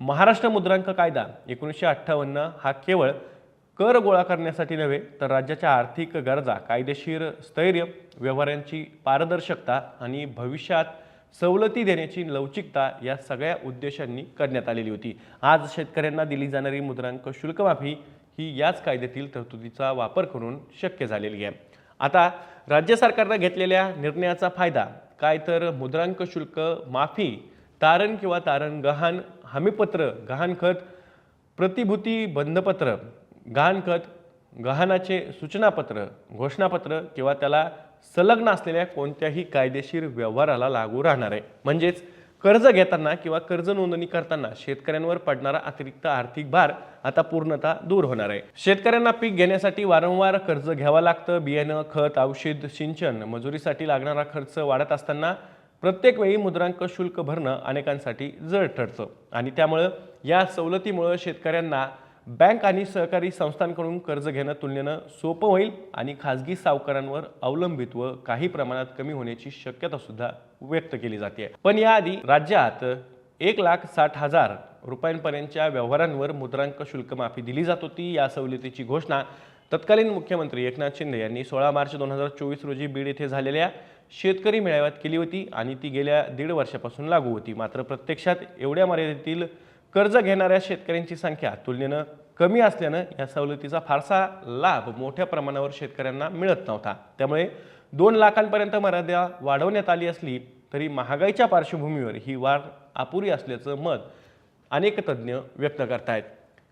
महाराष्ट्र मुद्रांक कायदा 1958 हा केवळ कर गोळा करण्यासाठी नव्हे तर राज्याच्या आर्थिक गरजा, कायदेशीर स्थैर्य, व्यवहारांची पारदर्शकता आणि भविष्यात सवलती देण्याची लवचिकता या सगळ्या उद्देशांनी करण्यात आलेली होती। आज शेतकऱ्यांना दिली जाणारी मुद्रांक शुल्क माफी ही याच कायद्यातील तरतुदीचा वापर करून शक्य झालेली आहे। आता राज्य सरकारने घेतलेल्या निर्णयाचा फायदा काय तर मुद्रांक शुल्क माफी, तारण किंवा तारण गहाण हमीपत्र, गहाणखत प्रतिभूती बंधपत्र, गहाणखत, गहाणाचे सूचनापत्र, घोषणापत्र किंवा त्याला संलग्न असलेल्या कोणत्याही कायदेशीर व्यवहाराला लागू राहणार आहे। म्हणजेच कर्ज घेताना किंवा कर्ज नोंदणी करताना शेतकऱ्यांवर पडणारा अतिरिक्त आर्थिक भार आता पूर्णतः दूर होणार आहे। शेतकऱ्यांना पीक घेण्यासाठी वारंवार कर्ज घ्यावं लागतं। बियाणं, खत, औषध, सिंचन, मजुरीसाठी लागणारा खर्च वाढत असताना प्रत्येक वेळी मुद्रांक शुल्क भरणं अनेकांसाठी जड ठरतं आणि त्यामुळे या सवलतीमुळे शेतकऱ्यांना बँक आणि सहकारी संस्थांकडून कर्ज घेणं तुलनेनं सोपं होईल आणि खाजगी सावकारांवर अवलंबित्व काही प्रमाणात कमी होण्याची शक्यता सुद्धा व्यक्त केली जाते। पण याआधी राज्यात 1,60,000 रुपयांपर्यंतच्या व्यवहारांवर मुद्रांक शुल्क माफी दिली जात होती। या सवलतीची घोषणा तत्कालीन मुख्यमंत्री एकनाथ शिंदे यांनी 16 मार्च 2024 रोजी बीड येथे झालेल्या शेतकरी मेळाव्यात केली होती आणि ती गेल्या 1.5 वर्षापासून लागू होती। मात्र प्रत्यक्षात एवढ्या मर्यादेतील कर्ज घेणाऱ्या शेतकऱ्यांची संख्या तुलनेनं कमी असल्यानं या सवलतीचा फारसा लाभ मोठ्या प्रमाणावर शेतकऱ्यांना मिळत नव्हता। त्यामुळे 2 लाखांपर्यंत मर्यादा वाढवण्यात आली असली तरी महागाईच्या पार्श्वभूमीवर ही वाढ अपुरी असल्याचं मत अनेक तज्ज्ञ व्यक्त करतायत।